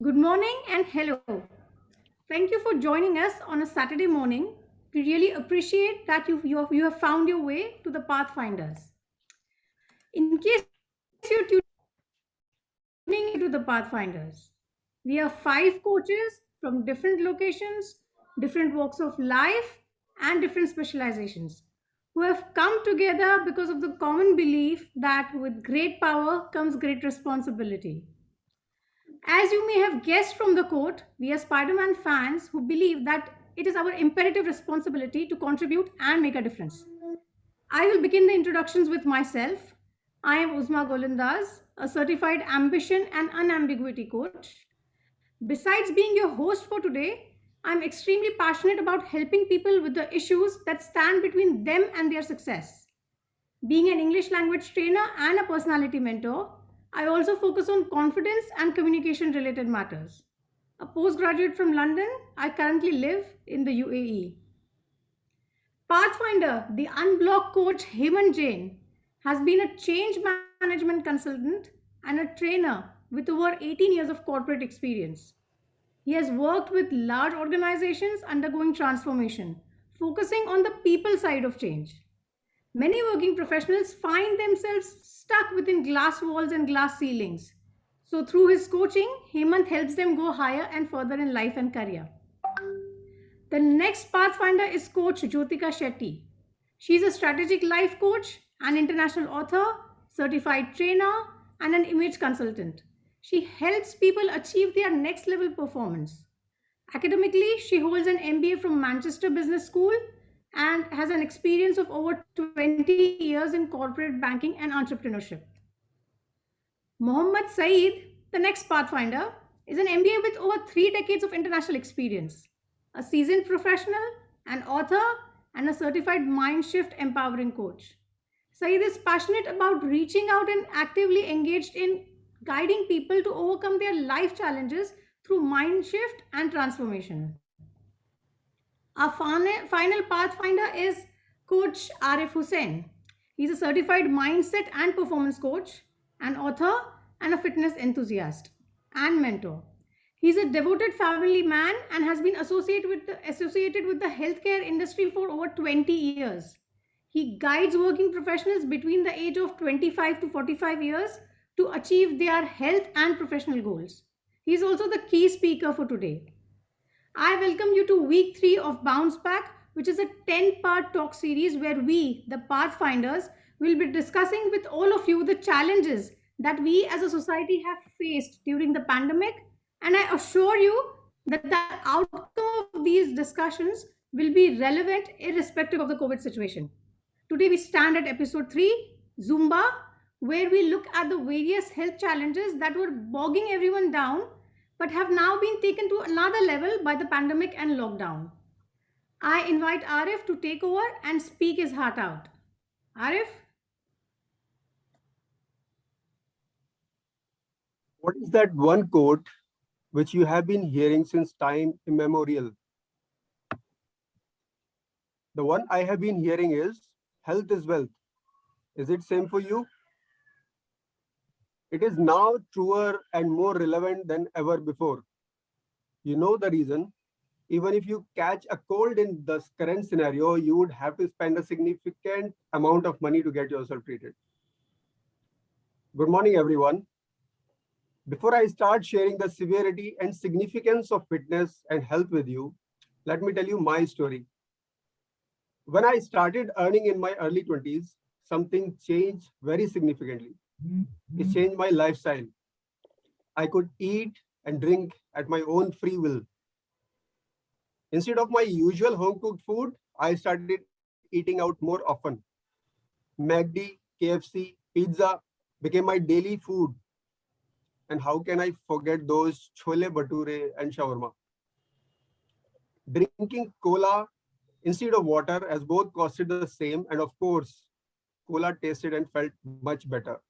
Good morning and hello. Thank you for joining us on a Saturday morning. We really appreciate that you have found your way to the Pathfinders. In case you're tuning in, welcome to the Pathfinders. We are five coaches from different locations, different walks of life, and different specializations who have come together because of the common belief that with great power comes great responsibility. As you may have guessed from the quote, we are Spider Man fans who believe that it is our imperative responsibility to contribute and make a difference. I will begin the introductions with myself. I am Uzma Golandas, a certified ambition and unambiguity coach. Besides being your host for today, I'm extremely passionate about helping people with the issues that stand between them and their success. Being an English language trainer and a personality mentor, I also focus on confidence and communication related matters. A postgraduate from London, I currently live in the UAE. Pathfinder, the unblocked coach Hemant Jain, has been a change management consultant and a trainer with over 18 years of corporate experience. He has worked with large organizations undergoing transformation, focusing on the people side of change. Many working professionals find themselves stuck within glass walls and glass ceilings. So, through his coaching, Hemant helps them go higher and further in life and career. The next Pathfinder is Coach Jyotika Shetty. She is a strategic life coach, an international author, certified trainer, and an image consultant. She helps people achieve their next level performance. Academically, she holds an MBA from Manchester Business School and has an experience of over 20 years in corporate banking and entrepreneurship. Mohammad Saeed, the next Pathfinder, is an MBA with over 3 decades of international experience, a seasoned professional, an author, and a certified mind shift empowering coach. Saeed is passionate about reaching out and actively engaged in guiding people to overcome their life challenges through mind shift and transformation. Our final pathfinder is Coach Arif Hussain. He's a certified mindset and performance coach, an author, and a fitness enthusiast and mentor. He's a devoted family man and has been associated with the healthcare industry for over 20 years. He guides working professionals between the age of 25 to 45 years to achieve their health and professional goals. He is also the key speaker for today. I welcome you to week 3 of Bounce Back, which is a 10-part talk series where we, the Pathfinders, will be discussing with all of you the challenges that we as a society have faced during the pandemic. And I assure you that the outcome of these discussions will be relevant irrespective of the COVID situation. Today we stand at episode 3, Zumba, where we look at the various health challenges that were bogging everyone down but have now been taken to another level by the pandemic and lockdown. I invite Arif to take over and speak his heart out. Arif? What is that one quote which you have been hearing since time immemorial? The one I have been hearing is health is wealth. Is it same for you? It is now truer and more relevant than ever before. You know the reason. Even if you catch a cold in the current scenario, you would have to spend a significant amount of money to get yourself treated. Good morning, everyone. Before I start sharing the severity and significance of fitness and health with you, let me tell you my story. When I started earning in my early 20s, something changed very significantly. It changed my lifestyle. I could eat and drink at my own free will. Instead of my usual home cooked food, I started eating out more often. McD, KFC, pizza became my daily food. And how can I forget those chole bhature and shawarma? Drinking cola instead of water, as both costed the same, and of course, cola tasted and felt much better.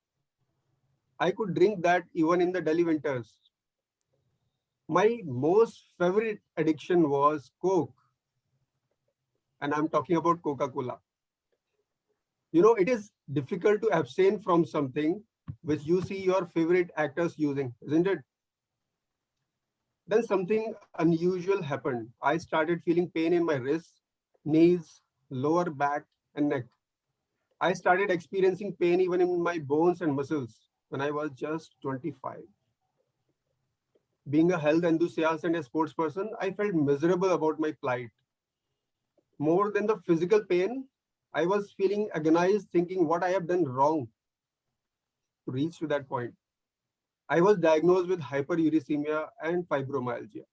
I could drink that even in the Delhi winters. My most favorite addiction was Coke, and I'm talking about Coca-Cola. You know, it is difficult to abstain from something which you see your favorite actors using, isn't it? Then something unusual happened. I started feeling pain in my wrists, knees, lower back, and neck. I started experiencing pain even in my bones and muscles when I was just 25. Being a health enthusiast and a sports person, I felt miserable about my plight. More than the physical pain, I was feeling agonized, thinking what I have done wrong to reach to that point. I was diagnosed with hyperuricemia and fibromyalgia.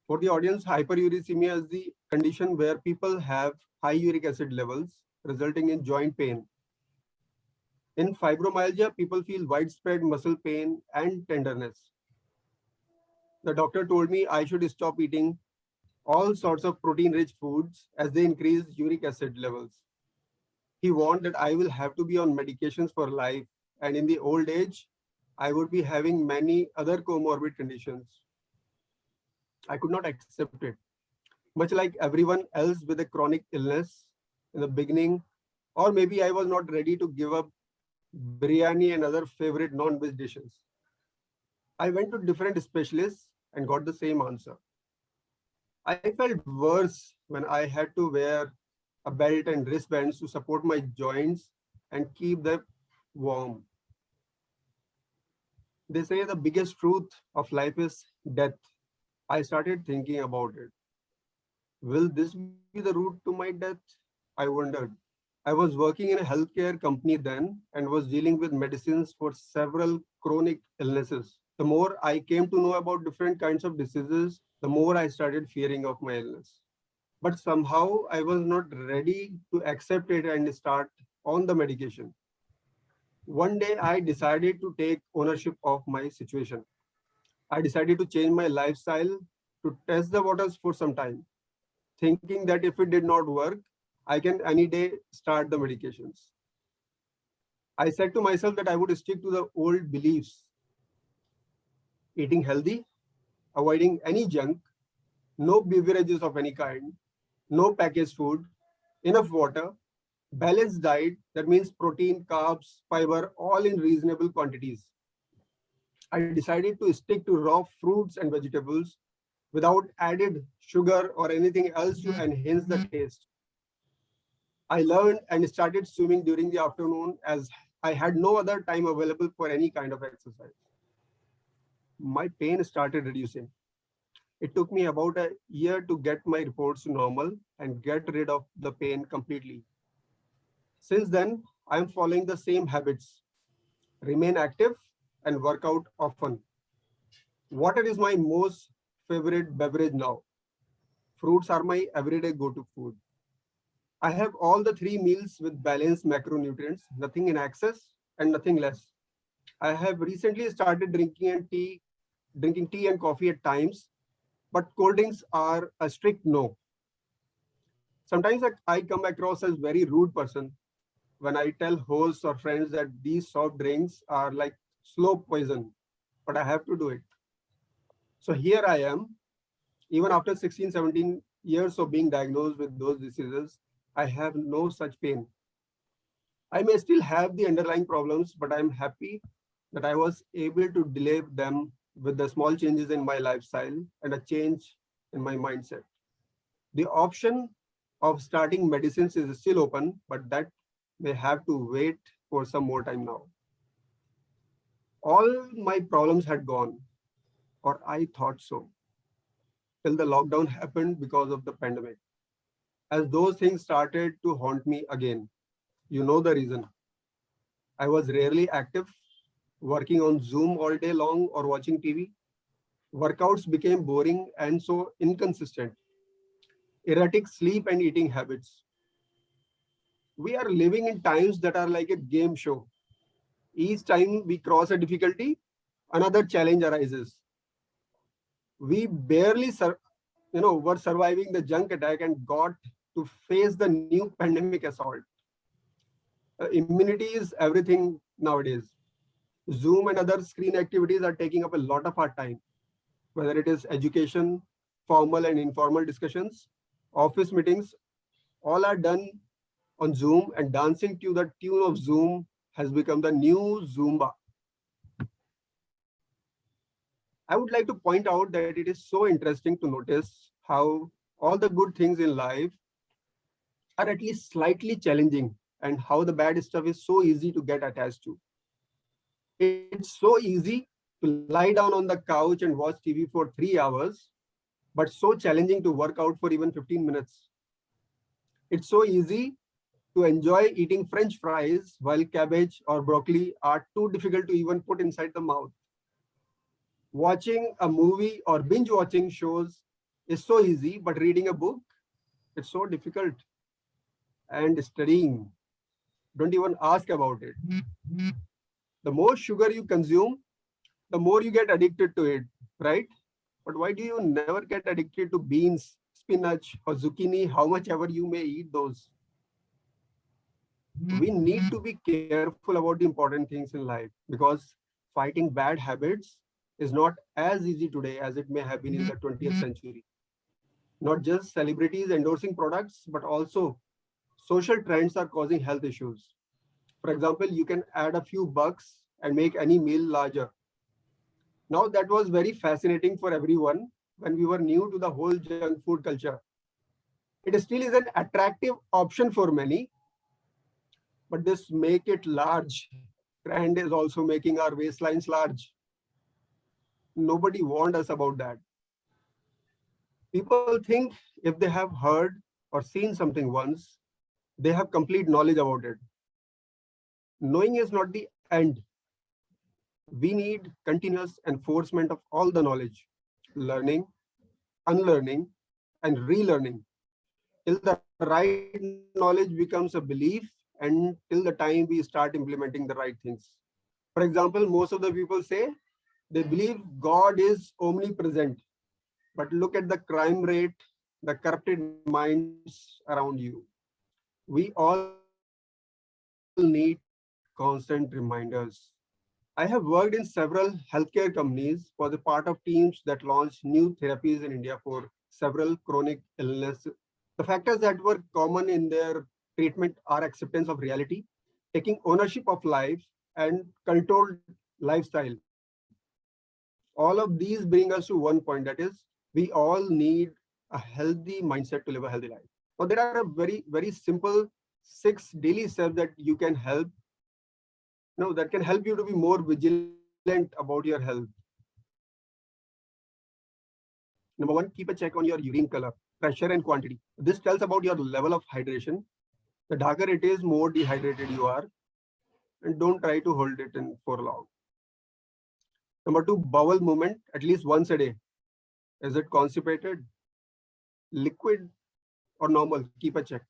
For the audience, hyperuricemia is the condition where people have high uric acid levels, resulting in joint pain. In fibromyalgia, people feel widespread muscle pain and tenderness. The doctor told me I should stop eating all sorts of protein rich foods as they increase uric acid levels. He warned that I will have to be on medications for life, and in the old age, I would be having many other comorbid conditions. I could not accept it. Much like everyone else with a chronic illness in the beginning, or maybe I was not ready to give up biryani and other favorite non-veg dishes. I went to different specialists and got the same answer. I felt worse when I had to wear a belt and wristbands to support my joints and keep them warm. They say the biggest truth of life is death. I started thinking about it. Will this be the route to my death? I wondered. I was working in a healthcare company then and was dealing with medicines for several chronic illnesses. The more I came to know about different kinds of diseases, the more I started fearing of my illness. But somehow I was not ready to accept it and start on the medication. One day I decided to take ownership of my situation. I decided to change my lifestyle to test the waters for some time, thinking that if it did not work, I can any day start the medications. I said to myself that I would stick to the old beliefs: eating healthy, avoiding any junk, no beverages of any kind, no packaged food, enough water, balanced diet, that means protein, carbs, fiber, all in reasonable quantities. I decided to stick to raw fruits and vegetables without added sugar or anything else to enhance the taste. I learned and started swimming during the afternoon as I had no other time available for any kind of exercise. My pain started reducing. It took me about a year to get my reports to normal and get rid of the pain completely. Since then, I am following the same habits: remain active and work out often. Water is my most favorite beverage now. Fruits are my everyday go-to food. I have all the three meals with balanced macronutrients, nothing in excess and nothing less. I have recently started drinking tea and coffee at times, but cold drinks are a strict no. Sometimes I come across as very rude person when I tell hosts or friends that these soft drinks are like slow poison, but I have to do it. So here I am, even after 16, 17 years of being diagnosed with those diseases, I have no such pain. I may still have the underlying problems, but I'm happy that I was able to delay them with the small changes in my lifestyle and a change in my mindset. The option of starting medicines is still open, but that may have to wait for some more time now. All my problems had gone, or I thought so, till the lockdown happened because of the pandemic. As those things started to haunt me again, you know the reason. I was rarely active, working on Zoom all day long or watching TV. Workouts became boring and so inconsistent. Erratic sleep and eating habits. We are living in times that are like a game show. Each time we cross a difficulty, another challenge arises. We barely were surviving the junk attack and got to face the new pandemic assault. Immunity is everything nowadays. Zoom and other screen activities are taking up a lot of our time, whether it is education, formal and informal discussions, office meetings, all are done on Zoom, and dancing to the tune of Zoom has become the new Zumba. I would like to point out that it is so interesting to notice how all the good things in life are at least slightly challenging, and how the bad stuff is so easy to get attached to. It's so easy to lie down on the couch and watch TV for 3 hours, but so challenging to work out for even 15 minutes. It's so easy to enjoy eating French fries while cabbage or broccoli are too difficult to even put inside the mouth. Watching a movie or binge watching shows is so easy, but reading a book, it's so difficult. And studying, don't even ask about it. The more sugar you consume, the more you get addicted to it, right? But why do you never get addicted to beans, spinach, or zucchini, how much ever you may eat those? We need to be careful about the important things in life, because fighting bad habits is not as easy today as it may have been in the 20th century. Not just celebrities endorsing products, but also social trends are causing health issues. For example, you can add a few bucks and make any meal larger. Now, that was very fascinating for everyone when we were new to the whole junk food culture. It still is an attractive option for many, but this make it large trend is also making our waistlines large. Nobody warned us about that. People think if they have heard or seen something once, they have complete knowledge about it. Knowing is not the end. We need continuous enforcement of all the knowledge, learning, unlearning, and relearning, till the right knowledge becomes a belief and till the time we start implementing the right things. For example, most of the people say they believe God is omnipresent, but look at the crime rate, the corrupted minds around you. We all need constant reminders. I have worked in several healthcare companies, was a part of teams that launched new therapies in India for several chronic illnesses. The factors that were common in their treatment are acceptance of reality, taking ownership of life, and controlled lifestyle. All of these bring us to one point, that is, we all need a healthy mindset to live a healthy life. Now, there are a very simple 6 daily steps that you can help, that can help you to be more vigilant about your health. Number one, keep a check on your urine color, pressure, and quantity. This tells about your level of hydration. The darker it is, more dehydrated you are, and don't try to hold it in for long. Number two, bowel movement at least once a day. Is it constipated, liquid, or normal? Keep a check.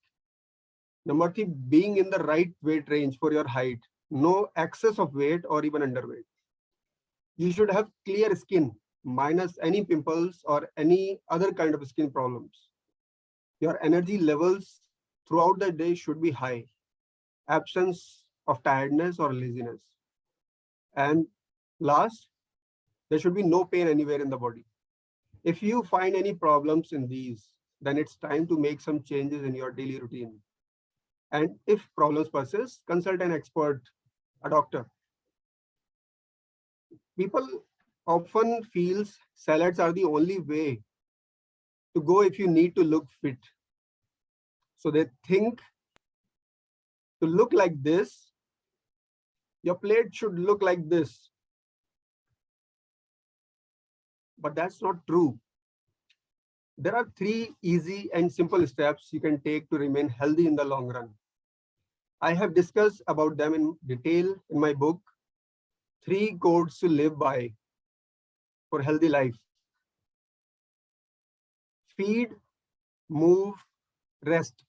Number three, being in the right weight range for your height. No excess of weight or even underweight. You should have clear skin, minus any pimples or any other kind of skin problems. Your energy levels throughout the day should be high. Absence of tiredness or laziness. And last, there should be no pain anywhere in the body. If you find any problems in these, then it's time to make some changes in your daily routine. And if problems persist, consult an expert, a doctor. People often feels salads are the only way to go if you need to look fit. So they think to look like this, your plate should look like this. But that's not true. There are 3 easy and simple steps you can take to remain healthy in the long run. I have discussed about them in detail in my book, 3 codes to live by for healthy life. Feed, move, rest.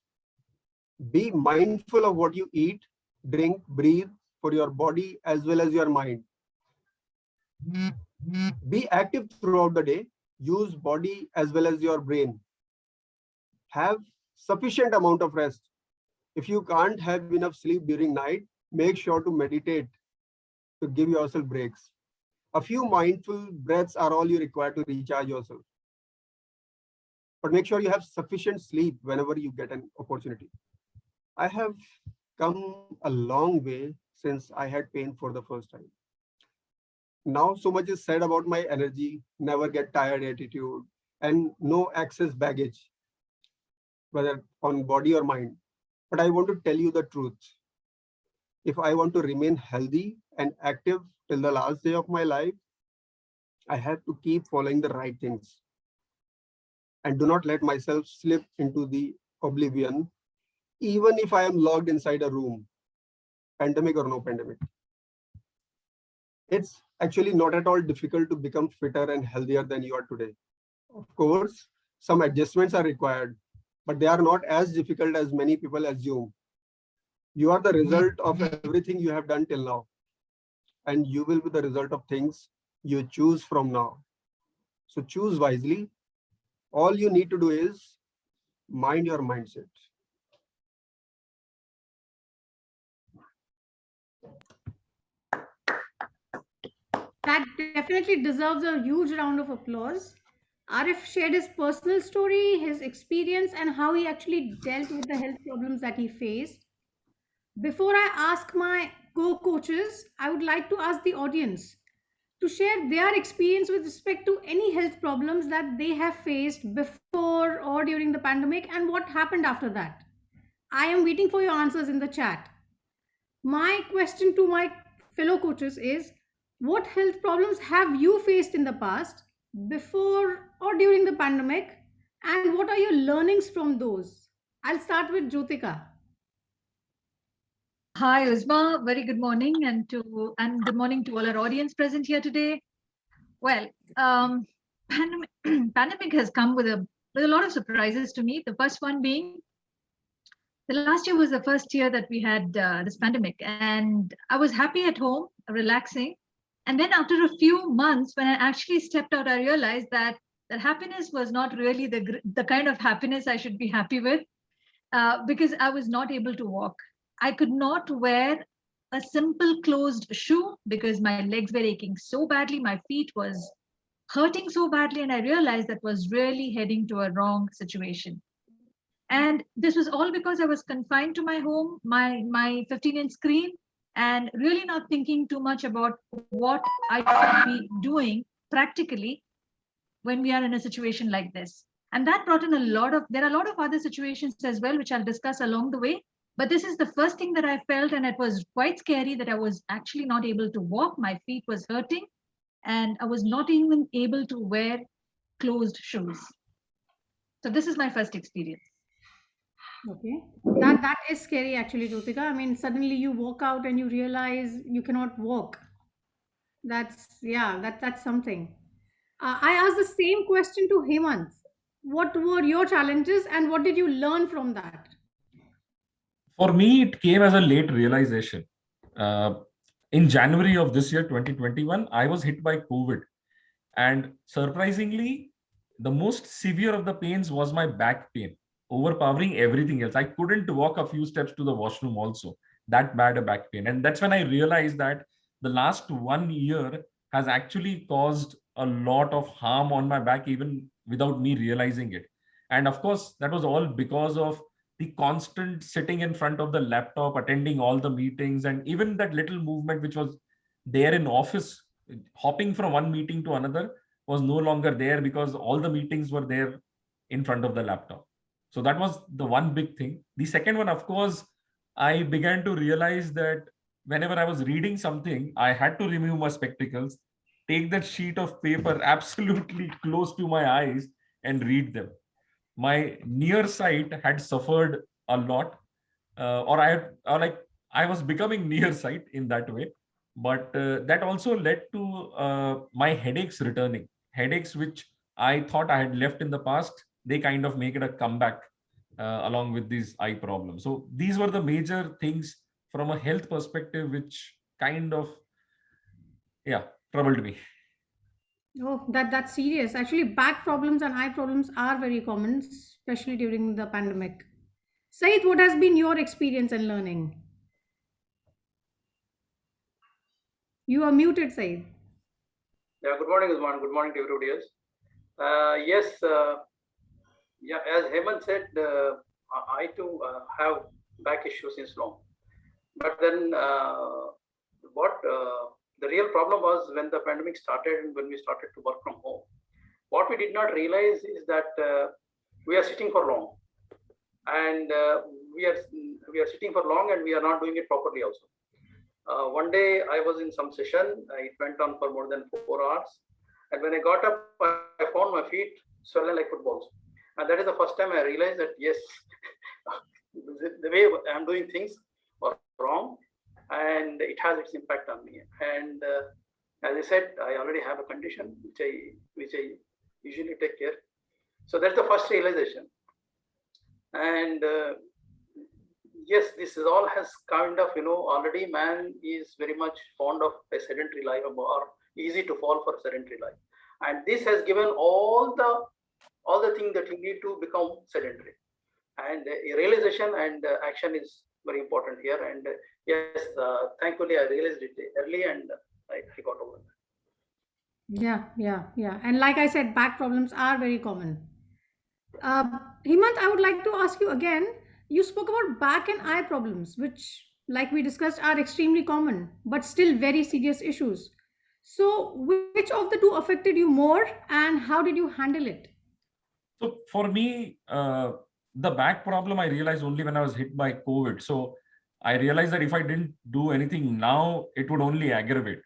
Be mindful of what you eat, drink, breathe for your body as well as your mind. Be active throughout the day. Use body as well as your brain. Have sufficient amount of rest. If you can't have enough sleep during night, make sure to meditate to give yourself breaks. A few mindful breaths are all you require to recharge yourself. But make sure you have sufficient sleep whenever you get an opportunity. I have come a long way since I had pain for the first time. Now so much is said about my energy, never get tired attitude, and no excess baggage, whether on body or mind. But I want to tell you the truth. If I want to remain healthy and active till the last day of my life, I have to keep following the right things and do not let myself slip into the oblivion, even if I am locked inside a room, pandemic or no pandemic. It's actually not at all difficult to become fitter and healthier than you are today. Of course, some adjustments are required, but they are not as difficult as many people assume. You are the result of everything you have done till now, and you will be the result of things you choose from now. So choose wisely. All you need to do is mind your mindset. That definitely deserves a huge round of applause. Arif shared his personal story, his experience, and how he actually dealt with the health problems that he faced. Before I ask my co coaches, I would like to ask the audience to share their experience with respect to any health problems that they have faced before or during the pandemic and what happened after that. I am waiting for your answers in the chat. My question to my fellow coaches is, what health problems have you faced in the past, before or during the pandemic, and what are your learnings from those? I'll start with Jyotika. Hi, Uzma. Very good morning, and good morning to all our audience present here today. Well, pandemic, pandemic has come with a lot of surprises to me. The first one being the last year was the first year that we had this pandemic, and I was happy at home, relaxing. And then after a few months, when I actually stepped out, I realized that happiness was not really the kind of happiness I should be happy with, because I was not able to walk. I could not wear a simple closed shoe because my legs were aching so badly, my feet was hurting so badly, and I realized that was really heading to a wrong situation. And this was all because I was confined to my home, my 15-inch screen, and really not thinking too much about what I should be doing practically when we are in a situation like this. And that brought in there are a lot of other situations as well, which I'll discuss along the way. But this is the first thing that I felt, and it was quite scary that I was actually not able to walk. My feet was hurting, and I was not even able to wear closed shoes. So this is my first experience. Okay. That is scary actually, Jyotika. I mean, suddenly you walk out and you realize you cannot walk. That's something. I asked the same question to Hemant. What were your challenges and what did you learn from that? For me, it came as a late realization. Uh, in January of this year, 2021, I was hit by COVID. And surprisingly, the most severe of the pains was my back pain, overpowering everything else. I couldn't walk a few steps to the washroom also. That bad a back pain. And that's when I realized that the last 1 year has actually caused a lot of harm on my back, even without me realizing it. And of course, that was all because of the constant sitting in front of the laptop, attending all the meetings, and even that little movement which was there in office, hopping from one meeting to another, was no longer there because all the meetings were there in front of the laptop. So that was the one big thing. The second one, of course, I began to realize that whenever I was reading something, I had to remove my spectacles, take that sheet of paper absolutely close to my eyes and read them. My near sight had suffered a lot, I was becoming nearsight in that way. But that also led to my headaches returning. Headaches which I thought I had left in the past, they kind of make it a comeback along with these eye problems. So these were the major things from a health perspective, which kind of, troubled me. Oh, that's serious. Actually, back problems and eye problems are very common, especially during the pandemic. Said, what has been your experience and learning? You are muted, Said. Yeah, good morning, Usman. Good morning to everybody else. Yes, as Hemant said, I too have back issues since long. But then what the real problem was when the pandemic started and when we started to work from home. What we did not realize is that we are sitting for long, and we are sitting for long, and we are not doing it properly also. One day I was in some session. It went on for more than 4 hours, and when I got up, I found my feet swollen like footballs, and that is the first time I realized that yes, the way I'm doing things was wrong, and it has its impact on me. And as I said, I already have a condition which I usually take care. So that's the first realization. And yes, this is all has kind of, already man is very much fond of a sedentary life, or easy to fall for sedentary life. And this has given all the things that you need to become sedentary. And realization and action is very important here. And yes, thankfully I realized it early, and I got over it. Yeah. And like I said, back problems are very common. Hemant, I would like to ask you again. You spoke about back and eye problems, which, like we discussed, are extremely common, but still very serious issues. So, which of the two affected you more, and how did you handle it? So for me, the back problem I realized only when I was hit by COVID. So I realized that if I didn't do anything now, it would only aggravate.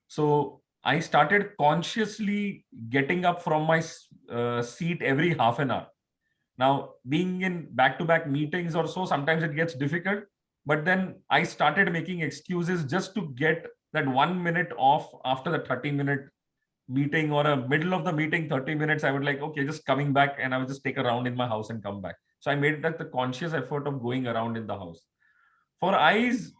So I started consciously getting up from my seat every half an hour. Now, being in back-to-back meetings or so, sometimes it gets difficult. But then I started making excuses just to get that 1 minute off after the 30-minute meeting, or a middle of the meeting 30 minutes. I would like, okay, just coming back, and I would just take a round in my house and come back. So I made that the conscious effort of going around in the house. For eyes,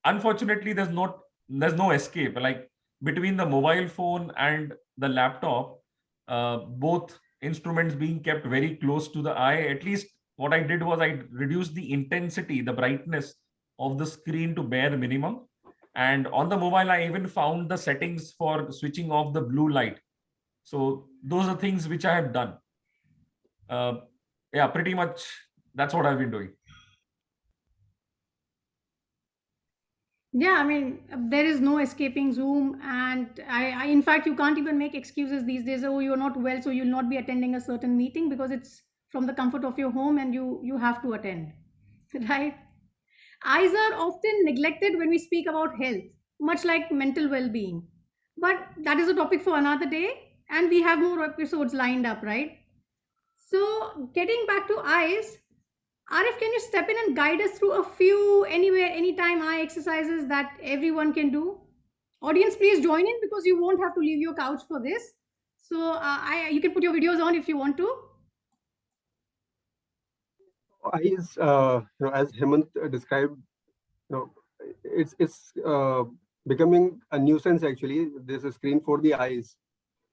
unfortunately, there's no escape. Like between the mobile phone and the laptop, both instruments being kept very close to the eye, at least what I did was I reduced the intensity, the brightness of the screen to bare minimum. And on the mobile, I even found the settings for switching off the blue light. So those are things which I have done. Yeah, pretty much that's what I've been doing. Yeah, I mean, there is no escaping Zoom, and in fact, you can't even make excuses these days. Oh, you're not well, so you'll not be attending a certain meeting, because it's from the comfort of your home, and you have to attend, right? Eyes are often neglected when we speak about health, much like mental well-being. But that is a topic for another day, and we have more episodes lined up, right? So, getting back to eyes, Arif, can you step in and guide us through a few anywhere, anytime eye exercises that everyone can do? Audience, please join in, because you won't have to leave your couch for this. So, you can put your videos on if you want to. Eyes, as Hemant described, it's becoming a nuisance actually. There's a screen for the eyes.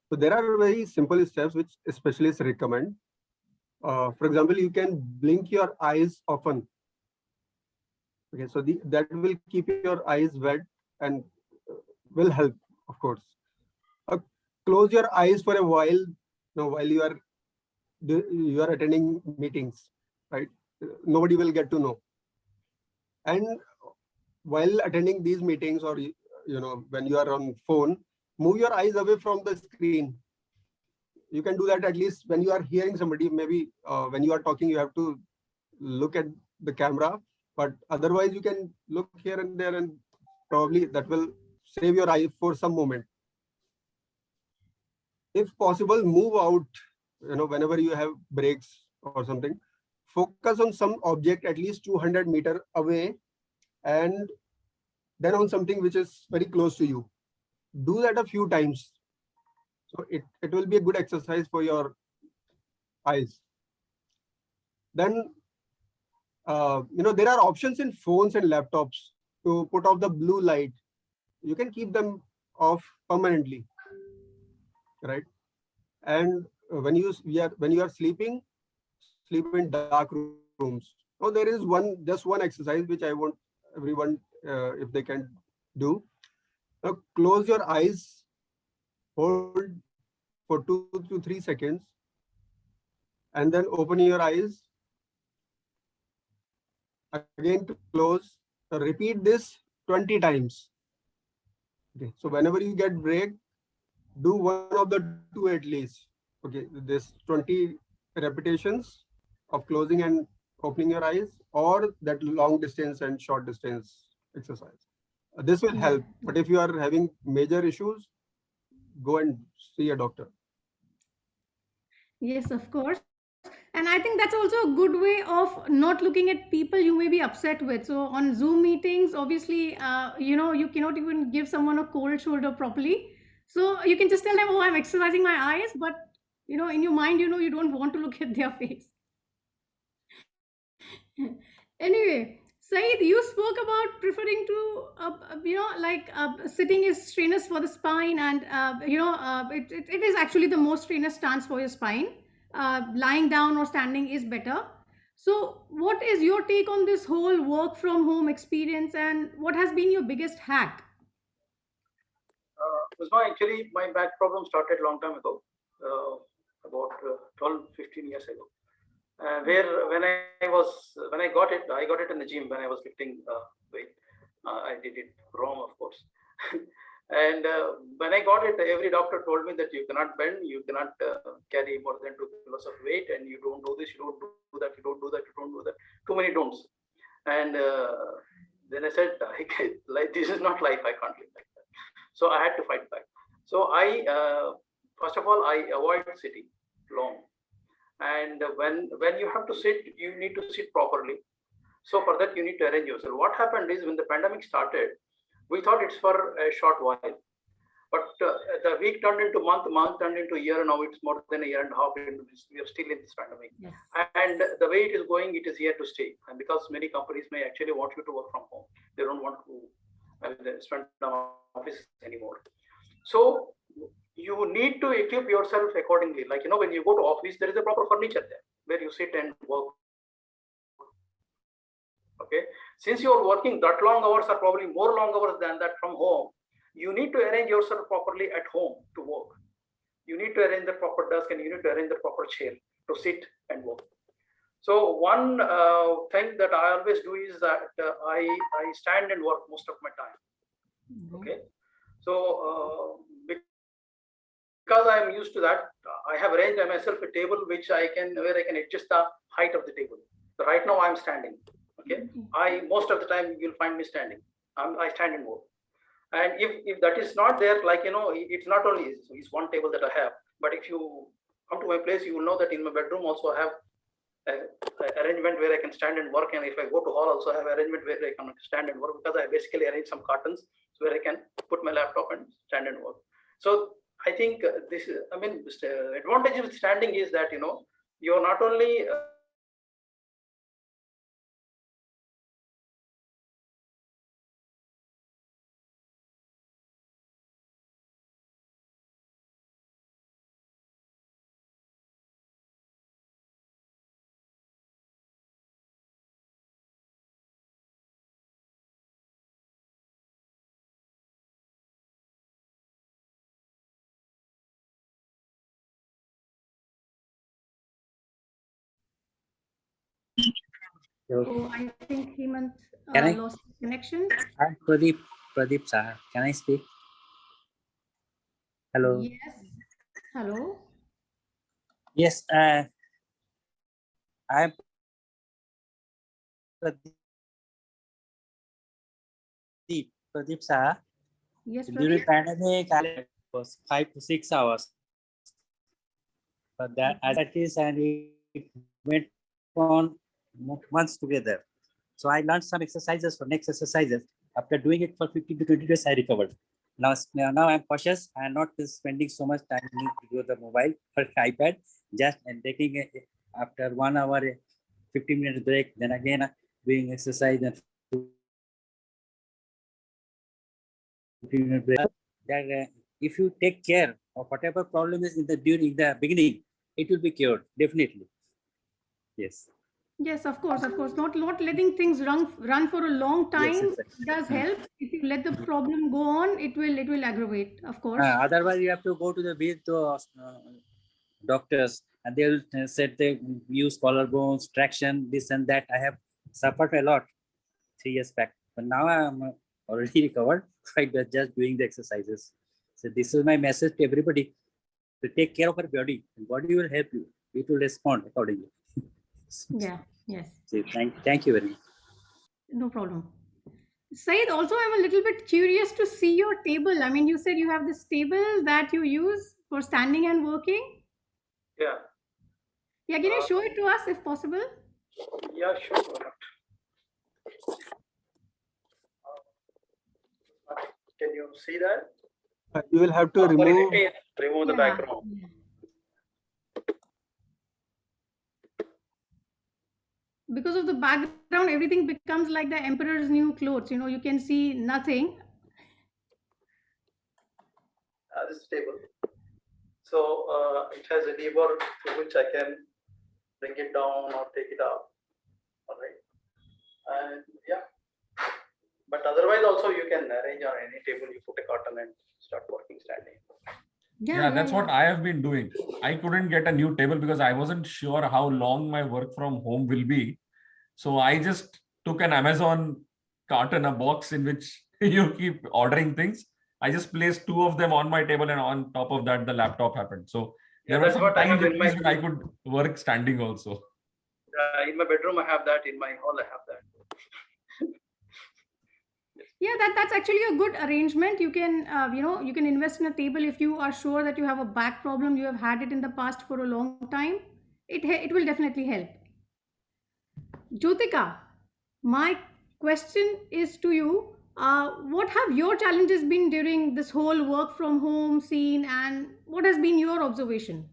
So there are very simple steps which specialists recommend. For example, you can blink your eyes often. Okay, so that will keep your eyes wet and will help, of course. Close your eyes for a while, while you are attending meetings, right? Nobody will get to know. And while attending these meetings, or when you are on phone, move your eyes away from the screen. You can do that at least when you are hearing somebody. Maybe when you are talking, you have to look at the camera, but otherwise you can look here and there, and probably that will save your eye for some moment. If possible, move out, whenever you have breaks or something. Focus on some object at least 200 meters away, and then on something which is very close to you. Do that a few times. So it will be a good exercise for your eyes. Then, there are options in phones and laptops to put off the blue light. You can keep them off permanently, right? And when you are sleeping, sleep in dark rooms. Now there is just one exercise which I want everyone, if they can do. Now close your eyes, hold for 2 to 3 seconds, and then open your eyes. Again close. Repeat this 20 times. Okay, so whenever you get break, do one of the two at least. Okay, this 20 repetitions of closing and opening your eyes, or that long distance and short distance exercise. This will help. But if you are having major issues, go and see a doctor. Yes, of course. And I think that's also a good way of not looking at people you may be upset with. So on Zoom meetings, obviously, you cannot even give someone a cold shoulder properly. So you can just tell them, oh, I'm exercising my eyes, but in your mind, you don't want to look at their face. Anyway, Saeed, you spoke about preferring to, sitting is strenuous for the spine, and it is actually the most strenuous stance for your spine. Lying down or standing is better. So, what is your take on this whole work from home experience, and what has been your biggest hack? Actually, my back problem started long time ago, about 12, 15 years ago. Where when I got it in the gym when I was lifting weight. I did it wrong, of course. And when I got it, every doctor told me that you cannot bend, you cannot carry more than 2 kilos of weight, and you don't do this, you don't do that, you don't do that, you don't do that. Too many don'ts. And then I said, like, this is not life. I can't live like that. So I had to fight back. So first of all, I avoid sitting long. And when you have to sit, you need to sit properly. So for that, you need to arrange yourself. What happened is when the pandemic started, we thought it's for a short while. But the week turned into month turned into a year, and now it's more than a year and a half into this. We are still in this pandemic. Yes. And the way it is going, it is here to stay. And because many companies may actually want you to work from home, they don't want to spend on office anymore. So you need to equip yourself accordingly. Like, when you go to office, there is a proper furniture there where you sit and work. Okay. Since you're working that long hours or probably more long hours than that from home, you need to arrange yourself properly at home to work. You need to arrange the proper desk and you need to arrange the proper chair to sit and work. So one thing that I always do is that I stand and work most of my time. Okay. So because I am used to that, I have arranged myself a table where I can adjust the height of the table. So right now I'm standing. Okay. Most of the time you'll find me standing. I stand and work. And if that is not there, like, it's not only it's one table that I have, but if you come to my place, you will know that in my bedroom also I have an arrangement where I can stand and work. And if I go to hall, also I have arrangement where I can stand and work, because I basically arrange some curtains where I can put my laptop and stand and work. So I think the advantage of standing is that, you're not only Oh, I think Hemant Can I? lost connection. I'm Pradeep Saha. Can I speak? Hello. Yes. Hello. Yes, I'm Pradeep Saha. Yes, During Pradeep. pandemic, I was 5 to 6 hours. But that as it is, and it went on months together. So I learned some exercises for next exercises. After doing it for 15 to 20 days, I recovered. Now I'm cautious. I'm not spending so much time with the mobile or iPad. Just and taking after 1 hour, 15 minutes break. Then again doing exercise and 15 minute break. That if you take care of whatever problem is during the beginning, it will be cured definitely. Yes. Yes, of course, of course. Not letting things run for a long time Yes, exactly. does help. If you let the problem go on, it will aggravate, of course. Otherwise, you have to go to the doctors, and they'll said they use collarbones, traction, this and that. I have suffered a lot 3 years back, but now I'm already recovered. by just doing the exercises. So this is my message to everybody, to take care of your body, and body will help you. It will respond accordingly. Yeah, yes, So thank you very much. no problem. Said, also, I'm a little bit curious to see your table. I mean, you said you have this table that you use for standing and working. Yeah, Yeah, can you show it to us if possible? yeah, sure. Why not? Can you see that? You will have to Sorry, let remove. me remove the Yeah, background. yeah. Because of the background, everything becomes like the emperor's new clothes. You know, you can see nothing. This is table. So it has a lever through which I can bring it down or take it up. All right. And yeah. But otherwise also you can arrange on any table, you put a curtain and start working standing. Yeah, that's what I have been doing. I couldn't get a new table because I wasn't sure how long my work from home will be. So I just took an Amazon carton, a box in which you keep ordering things. I just placed 2 of them on my table, and on top of that, the laptop happened. So Yeah, there were that's some what I times have in my when I could work standing also. in my bedroom. I have that. In my hall, I have that. Yeah, that's actually a good arrangement. You can, you can invest in a table if you are sure that you have a back problem. You have had it in the past for a long time. It will definitely help. Jyotika, my question is to you. What have your challenges been during this whole work from home scene, and what has been your observation?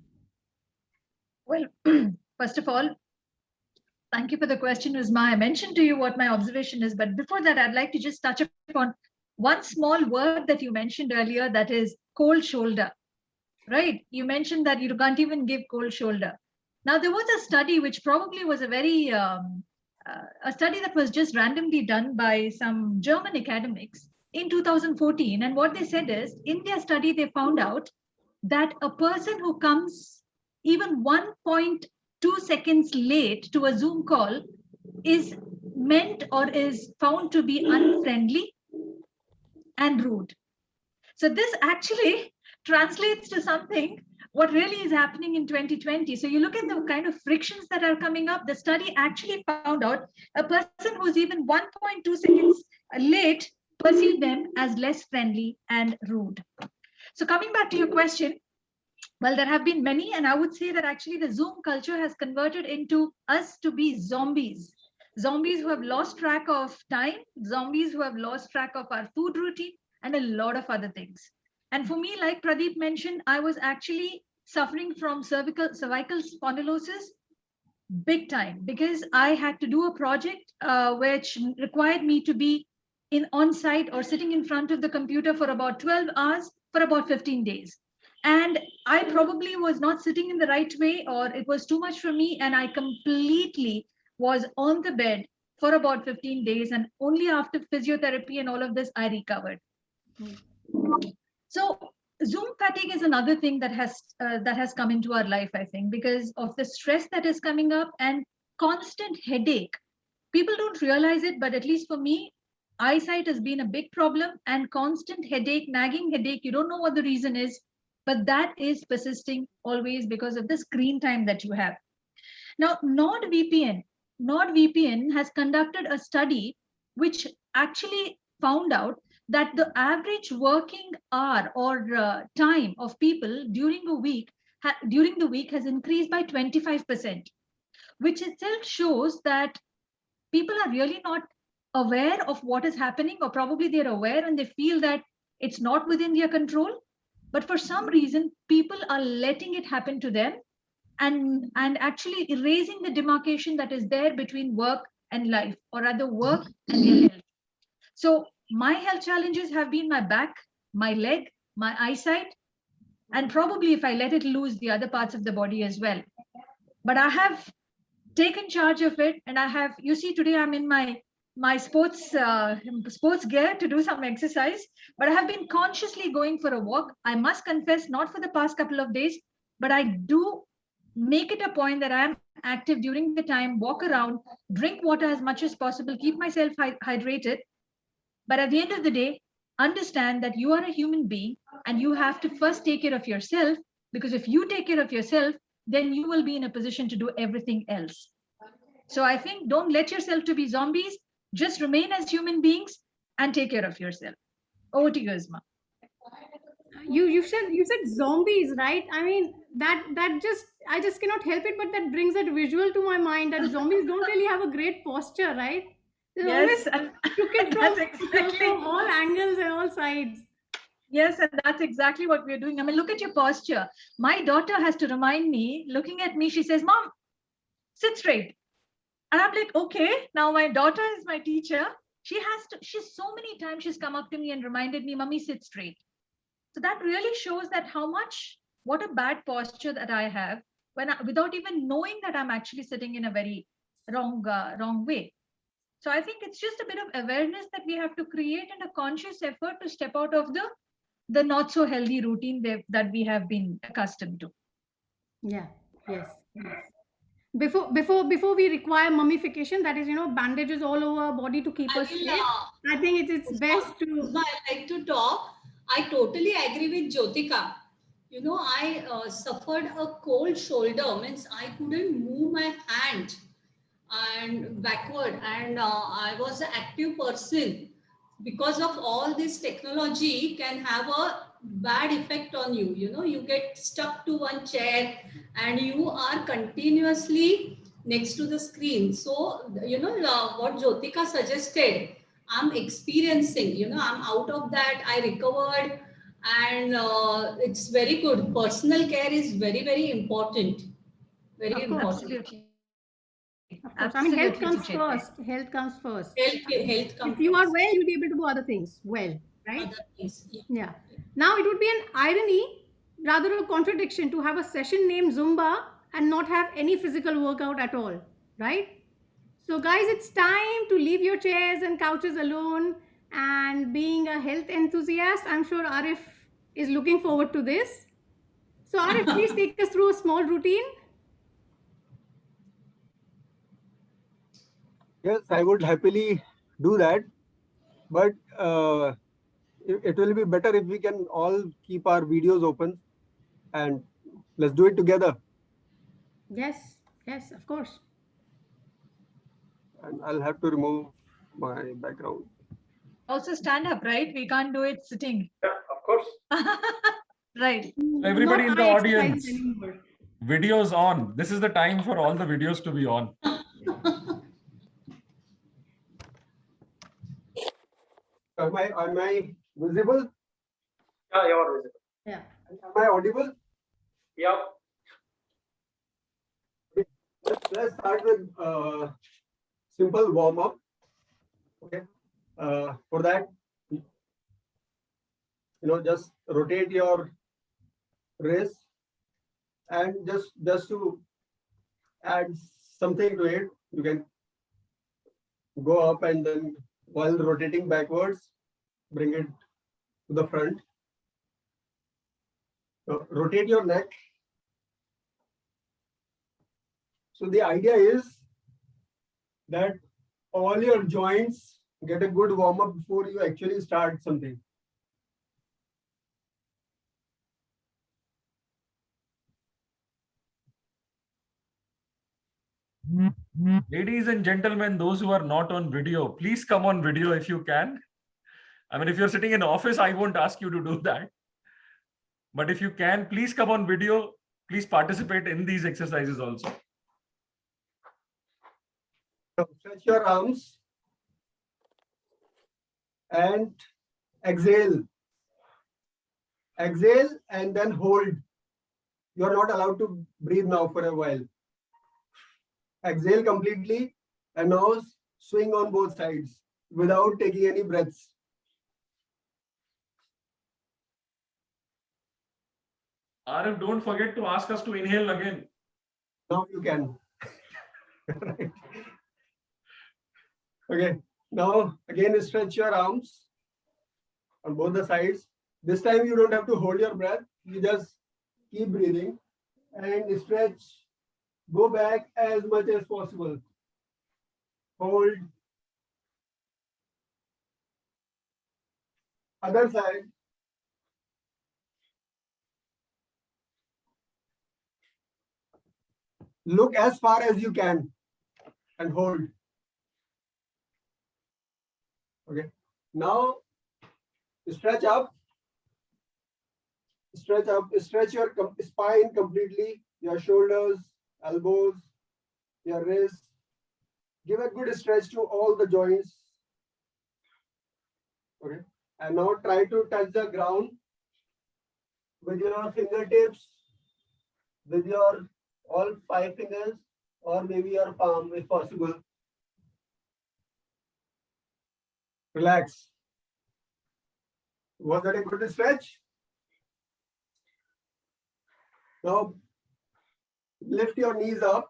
Well, first of all, thank you for the question, Uzma. I mentioned to you what my observation is, but before that, I'd like to just touch upon one small word that you mentioned earlier, that is cold shoulder, right? You mentioned that you can't even give cold shoulder. Now, there was a study which probably was a study that was just randomly done by some German academics in 2014. And what they said is, in their study, they found out that a person who comes even 1.2 seconds late to a Zoom call is meant or is found to be unfriendly and rude. So this actually translates to something what really is happening in 2020. So you look at the kind of frictions that are coming up. The study actually found out a person who's even 1.2 seconds late perceive them as less friendly and rude. So coming back to your question, well, there have been many, and I would say that actually the Zoom culture has converted into us to be zombies. Zombies who have lost track of time, zombies who have lost track of our food routine, and a lot of other things. And for me, like Pradeep mentioned, I was actually suffering from cervical spondylosis big time because I had to do a project which required me to be in on-site or sitting in front of the computer for about 12 hours for about 15 days. And I probably was not sitting in the right way, or it was too much for me, and I completely was on the bed for about 15 days, and only after physiotherapy and all of this I recovered. So Zoom fatigue is another thing that has come into our life, I think, because of the stress that is coming up and constant headache. People don't realize it, but at least for me, eyesight has been a big problem, and constant headache, nagging headache. You don't know what the reason is, but that is persisting always because of the screen time that you have. Now, NordVPN has conducted a study which actually found out that the average working hour or time of people during the week has increased by 25%, which itself shows that people are really not aware of what is happening, or probably they're aware and they feel that it's not within their control. But for some reason, people are letting it happen to them and actually erasing the demarcation that is there between work and life, or rather work and their health. So my health challenges have been my back, my leg, my eyesight, and probably if I let it loose, the other parts of the body as well. But I have taken charge of it, and I have, you see, today I'm in my sports gear to do some exercise, but I have been consciously going for a walk. I must confess, not for the past couple of days, but I do make it a point that I'm active during the time, walk around, drink water as much as possible, keep myself hydrated. But at the end of the day, understand that you are a human being and you have to first take care of yourself, because if you take care of yourself, then you will be in a position to do everything else. So I think don't let yourself to be zombies, just remain as human beings and take care of yourself. Over to you, Isma. You said zombies, right? I mean, that just, I just cannot help it, but that brings that visual to my mind that zombies don't really have a great posture, right? They Yes, always and took it that's from exactly. from all angles and all sides. Yes, and that's exactly what we're doing. I mean, look at your posture. My daughter has to remind me, looking at me, she says, Mom, sit straight. And I'm like, okay, now my daughter is my teacher. She's so many times she's come up to me and reminded me, Mummy, sit straight. So that really shows that what a bad posture that I have without even knowing that I'm actually sitting in a very wrong way. So I think it's just a bit of awareness that we have to create and a conscious effort to step out of the not so healthy routine that we have been accustomed to. Yeah. Yes. Yes. Before we require mummification, that is, bandages all over our body to keep I us will, safe. I think it's best to. Uzma, I like to talk. I totally agree with Jyotika. I suffered a cold shoulder, means I couldn't move my hand and backward, and I was an active person. Because of all this technology can have a bad effect on you. You get stuck to one chair and you are continuously next to the screen. So what Jyotika suggested, I'm experiencing. I'm out of that, I recovered, and it's very good. Personal care is very, very important. Very Of course. important. Absolutely. Of course. I mean, health Absolutely, comes Sucheta. first. Health comes first. Health If you are comes well, you'll be able to do other things well, right? other things. Yeah. Yeah. Now, it would be an irony, rather a contradiction, to have a session named Zumba and not have any physical workout at all, right? So, guys, it's time to leave your chairs and couches alone. And being a health enthusiast, I'm sure Arif is looking forward to this. So, Arif, please take us through a small routine. Yes, I would happily do that, but it will be better if we can all keep our videos open and let's do it together. Yes, yes, of course. And I'll have to remove my background. Also stand up, right? We can't do it sitting. Yeah, of course. Right. Everybody Not in the eye exercises audience, anymore. videos on. This is the time for all the videos to be on. Am I visible? Yeah, you are visible. Yeah. Am I audible? Yeah. Let's start with simple warm up. Okay. For that, just rotate your wrist, and just to add something to it, you can go up and then while rotating backwards, bring it to the front. Rotate your neck. So the idea is that all your joints get a good warm up before you actually start something. Ladies and gentlemen, those who are not on video, please come on video if you can. I mean, if you're sitting in office, I won't ask you to do that. But if you can, please come on video. Please participate in these exercises also. Stretch your arms and exhale. Exhale and then hold. You are not allowed to breathe now for a while. Exhale completely and now swing on both sides without taking any breaths. Arif, don't forget to ask us to inhale again. Now you can. Right. Okay. Now again stretch your arms on both the sides. This time you don't have to hold your breath. You just keep breathing and stretch. Go back as much as possible. Hold. Other side. Look as far as you can and hold. Okay. Now stretch up. Stretch up. Stretch your spine completely. Your shoulders, elbows, your wrists. Give a good stretch to all the joints. Okay. And now try to touch the ground with your fingertips, with your all 5 fingers, or maybe your palm if possible. Relax. Was that a good stretch? Now lift your knees up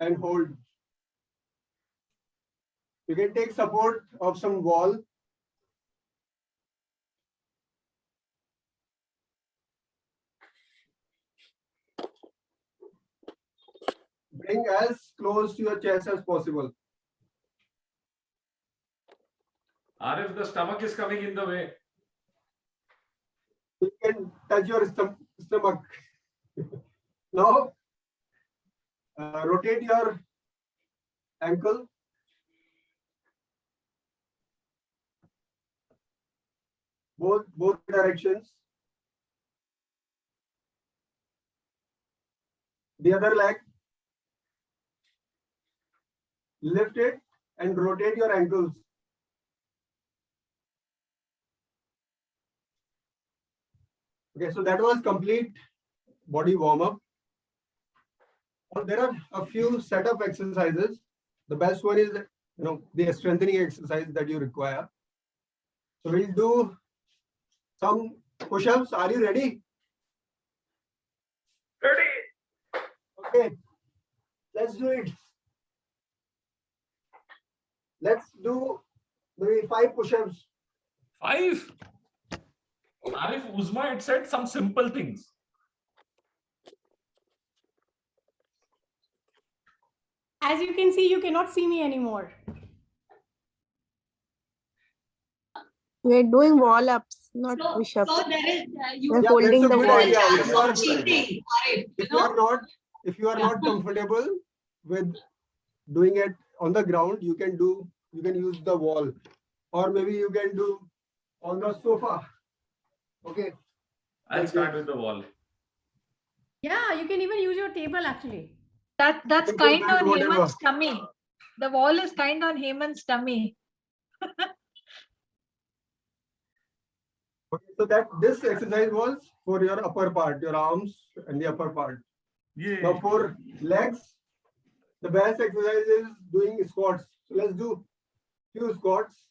and hold. You can take support of some wall. Bring as close to your chest as possible. Arif, the stomach is coming in the way. You can touch your stomach. Now, rotate your ankle. Both directions. The other leg. Lift it and rotate your ankles. Okay, so that was complete body warm-up. There are a few set of exercises. The best one is, the strengthening exercise that you require. So we'll do some push-ups. Are you ready? Ready? Okay, let's do it. Let's do maybe 5 push-ups. 5. Arif, Uzma had said some simple things. As you can see, you cannot see me anymore. We're doing wall ups, not So, push ups. so there is you We're Yeah, holding that's a the good wall. idea. chance of cheating, Arif, If you are not comfortable with doing it on the ground, you can use the wall, or maybe you can do on the sofa. Okay. I'll start with the wall. Yeah, you can even use your table actually. That's Okay, kind that on whatever. Hemant's tummy. The wall is kind on Hemant's tummy. Okay, so this exercise was for your upper part, your arms and the upper part. Yeah. Now for legs, the best exercise is doing squats. So let's do few squats.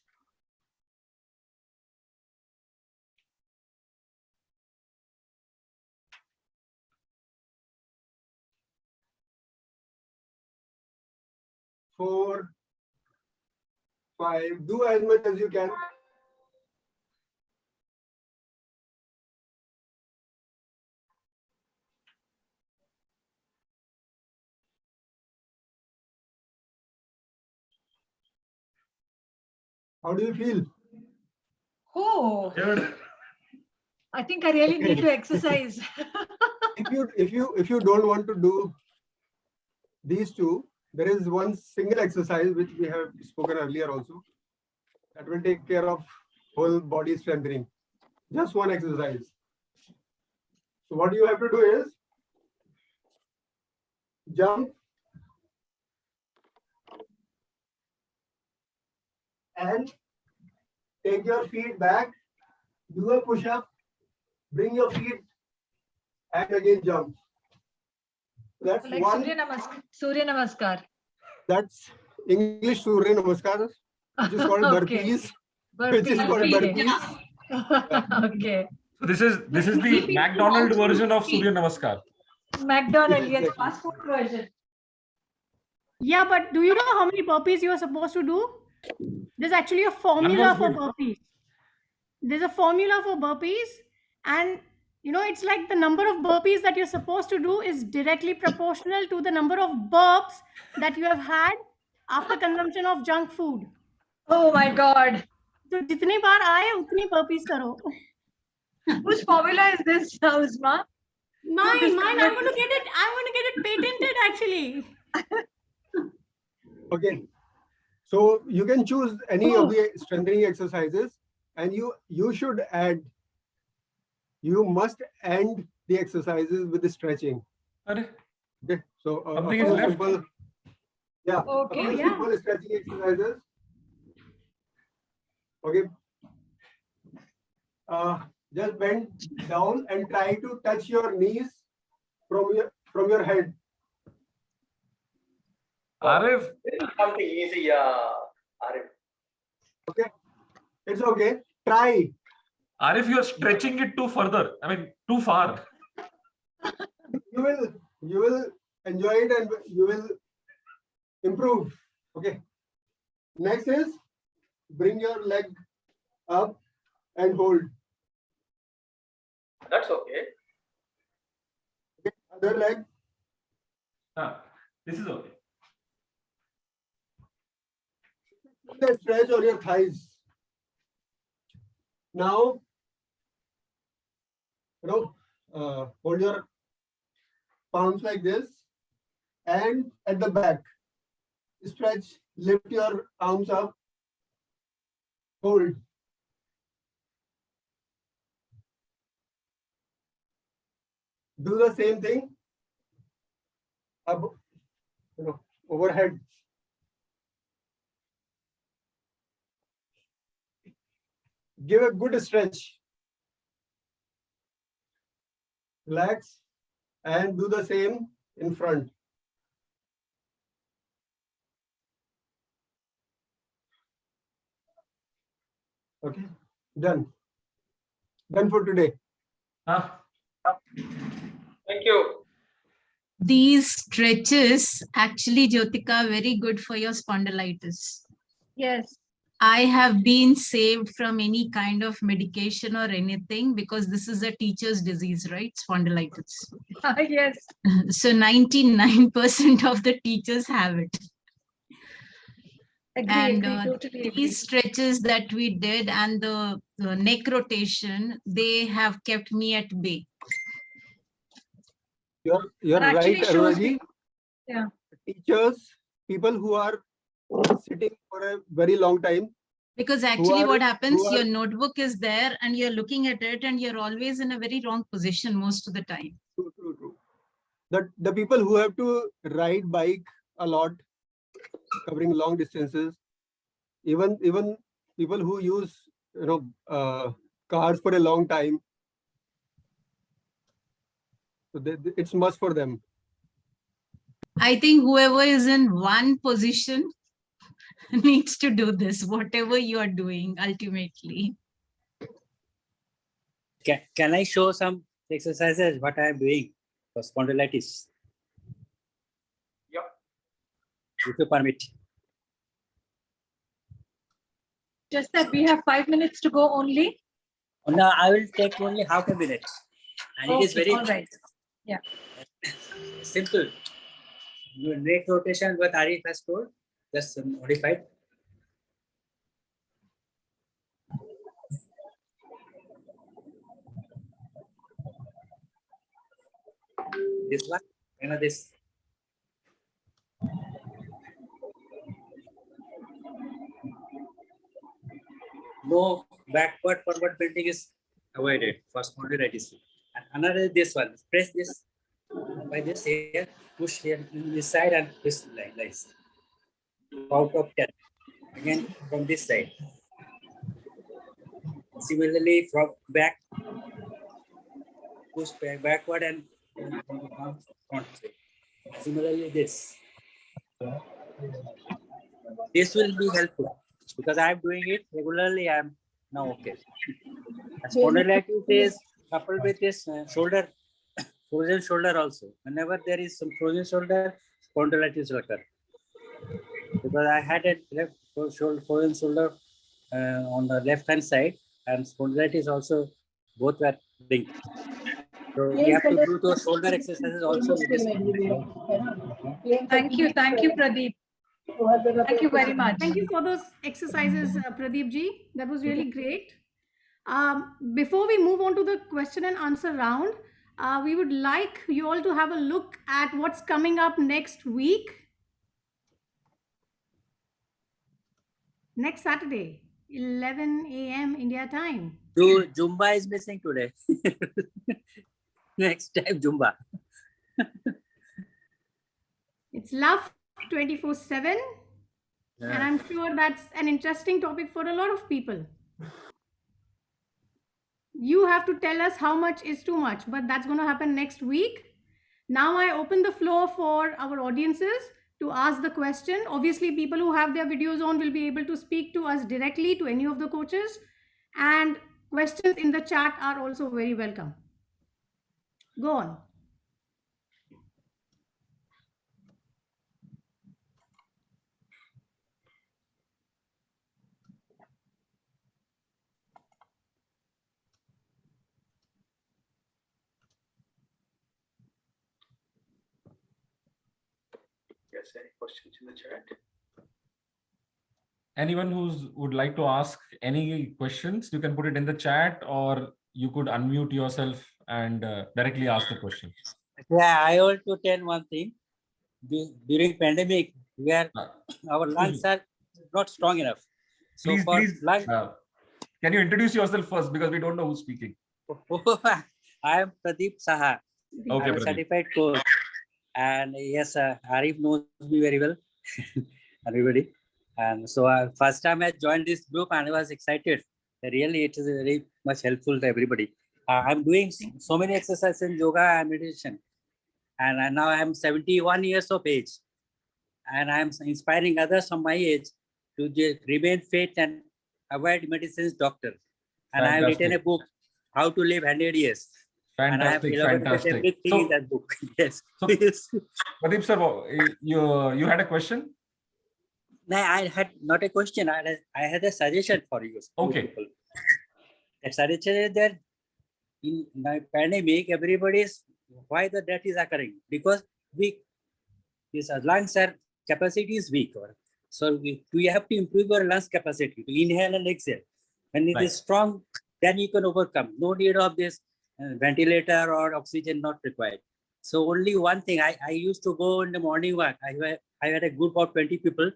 Four, 5. Do as much as you can. How do you feel? Oh, Third. I think I really need Okay. to exercise. If you don't want to do these two, there is one single exercise which we have spoken earlier also that will take care of whole body strengthening. Just one exercise. So what you have to do is jump and take your feet back, do a push-up, bring your feet and again jump. That's Like one. Surya Namaskar. That's English Surya Namaskar, which is called Okay. burpees. Which is called burpees. Okay. So this is the McDonald's version of Surya Namaskar. McDonald's, yes, fast food version. Yeah, but do you know how many burpees you are supposed to do? There's actually a formula for good. burpees. There's a formula for burpees, and it's like the number of burpees that you're supposed to do is directly proportional to the number of burps that you have had after consumption of junk food. Oh my God. तो जितनी बार आए उतनी burpees करो. Whose formula is this, Uzma? Mine. I'm going to get it patented actually. Okay. So you can choose any of the strengthening exercises, and you should add. You must end the exercises with the stretching. Arre, Okay. So Something is left. simple. Yeah. Okay. A few Yeah. simple stretching exercises. Okay. Just bend down and try to touch your knees from your head. Arif, Something easy, Arif. It's okay. Try. Arif, you are stretching it too further. I mean, too far. You will enjoy it and you will improve. Okay. Next is bring your leg up and hold. That's okay. Okay. Other leg. This is okay. The stretch on your thighs. Now, hold your palms like this and at the back. Stretch, lift your arms up, hold. Do the same thing up, overhead. Give a good stretch. Relax and do the same in front. Okay, done. Done for today. Thank you. These stretches actually, Jyotika, are very good for your spondylitis. Yes. I have been saved from any kind of medication or anything because this is a teacher's disease, right? Spondylitis. Yes. So 99% of the teachers have it. Agree, And totally agree. these stretches that we did and the neck rotation, they have kept me at bay. You're That actually right, shows Arunaji. Yeah. Teachers, people who are sitting for a very long time. Because actually what happens, who your are- notebook is there and you're looking at it and you're always in a very wrong position most of the time. True. The people who have to ride bike a lot, covering long distances, even people who use cars for a long time, so it's must for them. I think whoever is in one position needs to do this, whatever you are doing ultimately. Can I show some exercises what I am doing for spondylitis? Yeah. If you permit. Just that we have 5 minutes to go only. No, I will take only half a minute. And it is Okay, very all right. Yeah. simple. Neck rotation, what Arif has told, just modified. This one, this. No backward forward bending is avoided for spondylitis. And another is this one. Press this by this here, push here in this side and this like this. Out of 10. Again from this side. Similarly from back, push back backward and front. Similarly this. This will be helpful because I am doing it regularly. I am now okay. Spondylitis is coupled with this shoulder, frozen shoulder also. Whenever there is some frozen shoulder, spondylitis will occur. Because I had a left frozen shoulder on the left hand side, and spondylitis also both were linked. So we have to do those shoulder exercises also with this. Thank you, Pradeep. Thank you very much. Thank you for those exercises, Pradeep ji. That was really great. Before we move on to the question and answer round, we would like you all to have a look at what's coming up next week. Next Saturday, 11 a.m. India time. Zumba is missing today. Next time, Zumba. It's Love 24/7. And Yeah. I'm sure that's an interesting topic for a lot of people. You have to tell us how much is too much, but that's going to happen next week. Now I open the floor for our audiences to ask the question. Obviously, people who have their videos on will be able to speak to us directly, to any of the coaches. And questions in the chat are also very welcome. Go on. Yes, any questions in the chat? Anyone who would like to ask any questions, you can put it in the chat, or you could unmute yourself and directly ask the question. Yeah, I want to tell one thing. During pandemic, where Uh, our lungs are not strong enough. So Please, for please, lung, can you introduce yourself first, because we don't know who's speaking. I am Pradeep Saha. Okay, I'm a Pradeep. certified coach. And yes, Arif knows me very well, everybody. And so first time I joined this group and I was excited. Really, it is very much helpful to everybody. I'm doing so many exercises in yoga and meditation. And now I'm 71 years of age. And I'm inspiring others from my age to remain fit and avoid medicines doctor. And I have written a book, How to Live 100 Years. And I have Fantastic, elaborated fantastic. everything in that book. Yes. So, Yes. Pradeep sir, you had a question? No, I had not a question. I had a suggestion for you. Okay. People. The suggestion is that in the pandemic, everybody's why the death is occurring, because this lungs are capacity is weak. So we have to improve our lungs capacity to inhale and exhale. When it is strong, then you can overcome. No need of this ventilator or oxygen not required. So only one thing, I used to go in the morning walk. I had a group of 20 people.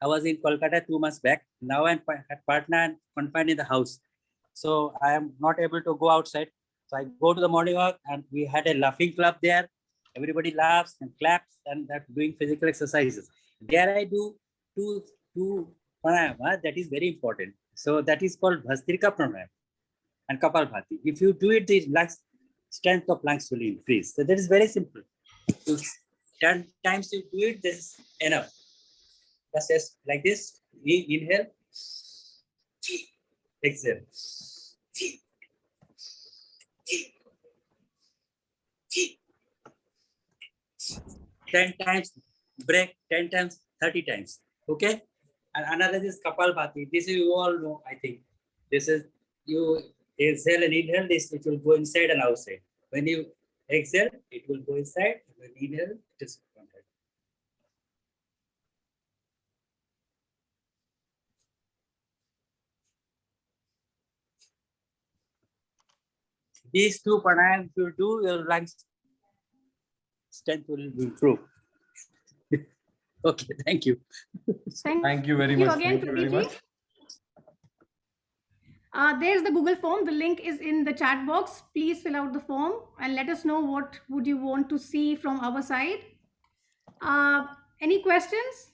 I was in Kolkata 2 months back. Now I'm at Patna and confined in the house. So I am not able to go outside. So I go to the morning walk and we had a laughing club there. Everybody laughs and claps and they're doing physical exercises. There I do two pranayama. That is very important. So that is called Bhastrika pranayama and Kapalbhati. If you do it, the lungs, strength of lungs will increase. So that is very simple. 10 times you do it, this is enough. Just like this, inhale, exhale. 10 times, break 10 times, 30 times. Okay? And another is Kapalbhati. This you all know, I think. This is you exhale and inhale, this it will go inside and outside. When you exhale, it will go inside. When you inhale, it is outside. These two pranayams you do, your lungs strength will improve. Okay, thank you. Thank you very Thank you much. again, Thank you very Pradeep ji. much. There's the Google form. The link is in the chat box. Please fill out the form and let us know what would you want to see from our side. Any questions?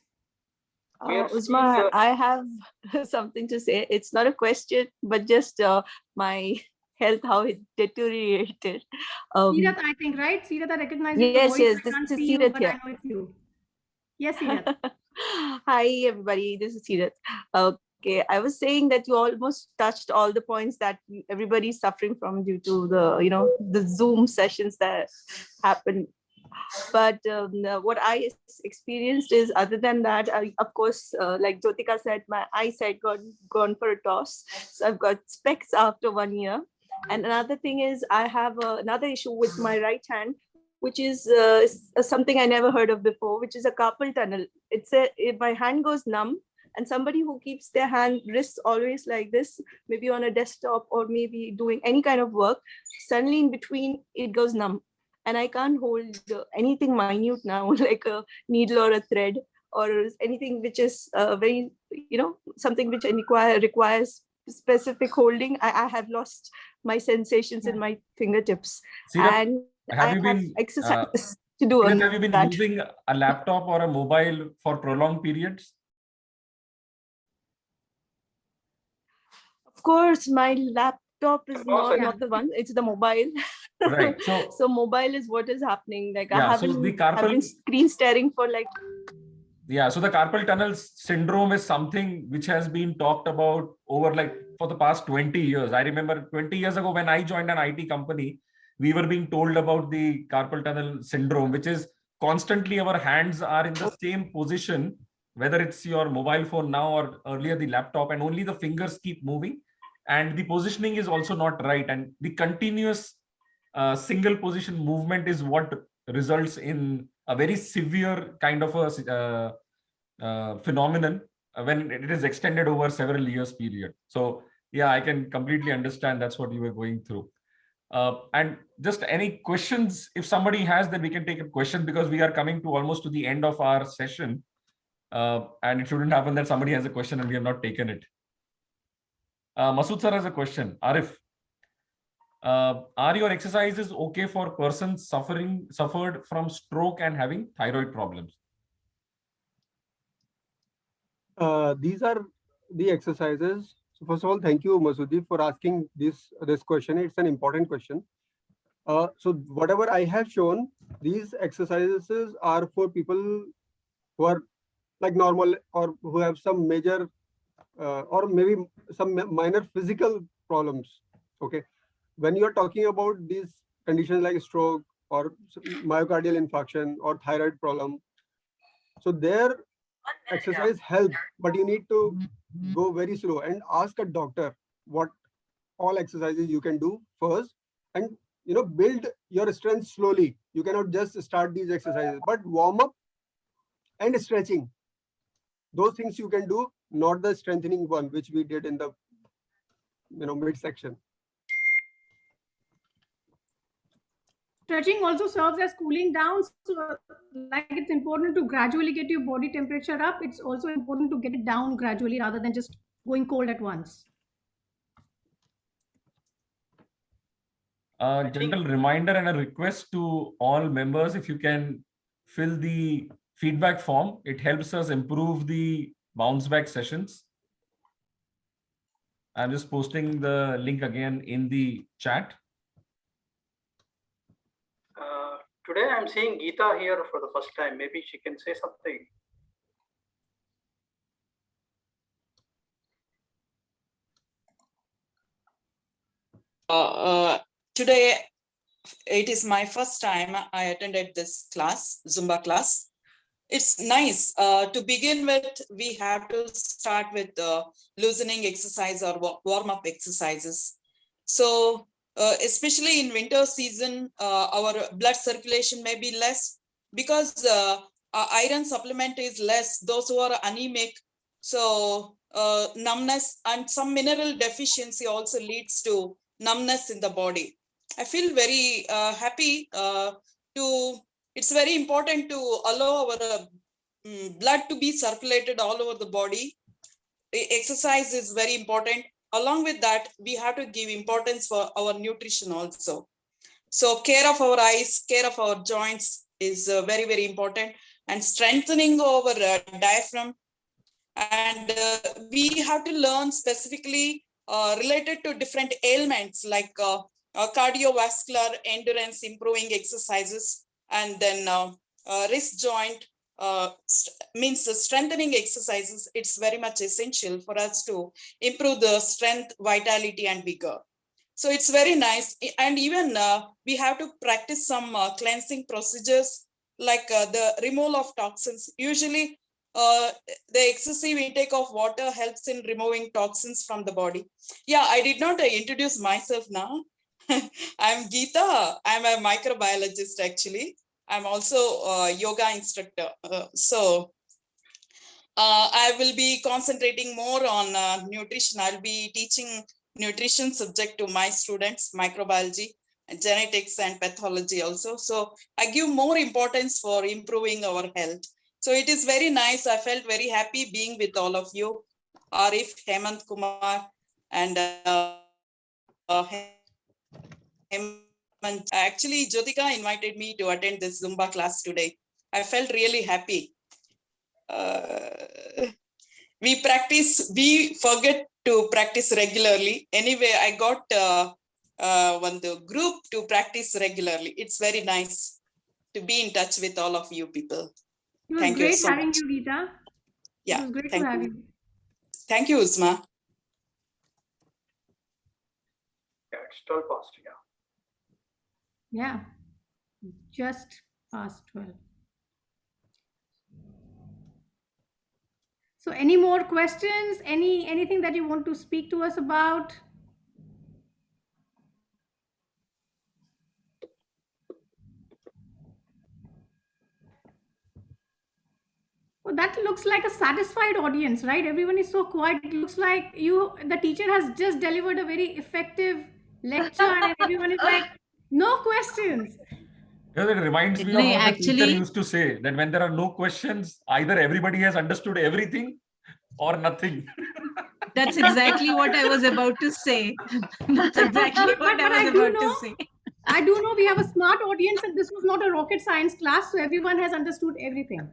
Uzma, I have something to say. It's not a question, but just my health, how it deteriorated. Seerat, I think, right? Seerat, I recognize your Yes, voice. yes, I this can't is see you, Seerat but here. I know it's you. Yes, Seerat. Hi, everybody. This is Seerat. Okay, I was saying that you almost touched all the points that everybody's suffering from due to the, the Zoom sessions that happen. But what I experienced is, other than that, of course, like Jyotika said, my eyesight gone for a toss. So I've got specs after 1 year. And another thing is, I have another issue with my right hand, which is something I never heard of before, which is a carpal tunnel. If my hand goes numb, and somebody who keeps their wrists always like this, maybe on a desktop or maybe doing any kind of work, suddenly in between it goes numb. And I can't hold anything minute now, like a needle or a thread or anything which is very, something which requires specific holding. I have lost my sensations in my fingertips. Seerat, And have I you have been exercises to do Seerat, on have you been that. using a laptop or a mobile for prolonged periods? Of course, my laptop is Also, not the one, it's the mobile. Right. So mobile is what is happening. Like I Yeah, so the have been screen staring for like. Yeah, so the carpal tunnel syndrome is something which has been talked about over for the past 20 years. I remember 20 years ago when I joined an IT company, we were being told about the carpal tunnel syndrome, which is constantly our hands are in the same position, whether it's your mobile phone now or earlier the laptop, and only the fingers keep moving. And the positioning is also not right. And the continuous single position movement is what results in a very severe kind of a phenomenon when it is extended over several years period. So yeah, I can completely understand that's what you were going through. And just any questions, if somebody has, then we can take a question, because we are coming to almost to the end of our session. And it shouldn't happen that somebody has a question and we have not taken it. Masood sir has a question. Arif, are your exercises okay for persons suffered from stroke and having thyroid problems? These are the exercises. So first of all, thank you, Masoodji, for asking this question. It's an important question. So whatever I have shown, these exercises are for people who are like normal or who have some major or maybe some minor physical problems. Okay. When you are talking about these conditions like stroke or myocardial infarction or thyroid problem, so their exercise help, but you need to go very slow and ask a doctor what all exercises you can do first, and build your strength slowly. You cannot just start these exercises, but warm up and stretching, those things you can do, not the strengthening one which we did in the midsection. Stretching also serves as cooling down. So like it's important to gradually get your body temperature up. It's also important to get it down gradually rather than just going cold at once. A gentle reminder and a request to all members, if you can fill the feedback form, it helps us improve the bounce back sessions. I'm just posting the link again in the chat. Today I'm seeing Geeta here for the first time. Maybe she can say something. Today, it is my first time I attended this class, Zumba class. It's nice. To begin with, we have to start with loosening exercise or warm-up exercises. So especially in winter season, our blood circulation may be less because iron supplement is less, those who are anemic. So numbness and some mineral deficiency also leads to numbness in the body. I feel very happy it's very important to allow our blood to be circulated all over the body. Exercise is very important. Along with that, we have to give importance for our nutrition also. So care of our eyes, care of our joints is very, very important, and strengthening our diaphragm. And we have to learn specifically related to different ailments like cardiovascular endurance improving exercises, and then wrist joint means the strengthening exercises. It's very much essential for us to improve the strength, vitality, and vigor. So it's very nice. And even we have to practice some cleansing procedures like the removal of toxins. Usually the excessive intake of water helps in removing toxins from the body. Yeah, I did not introduce myself now. I'm Geeta. I'm a microbiologist actually. I'm also a yoga instructor. I will be concentrating more on nutrition. I'll be teaching nutrition subject to my students, microbiology, genetics and pathology also. So I give more importance for improving our health. So it is very nice. I felt very happy being with all of you. Arif, Hemant Kumar, and actually, Jyotika invited me to attend this Zumba class today. I felt really happy. We forget to practice regularly. Anyway, I got one the group to practice regularly. It's very nice to be in touch with all of you people. It was Thank you great so having much. you, Geeta. It Yeah, was great to thank have you. you. Thank you, Uzma. Yeah, it's 12 past. Yeah. Yeah, just past 12. So any more questions? Anything that you want to speak to us about? Well, that looks like a satisfied audience, right? Everyone is so quiet. It looks like the teacher has just delivered a very effective lecture and everyone is like, no questions. It reminds me No, of what the teacher actually, used to say, that when there are no questions, either everybody has understood everything or nothing. that's exactly what I was about to say. That's exactly what I was about to say. I do know we have a smart audience and this was not a rocket science class, so everyone has understood everything.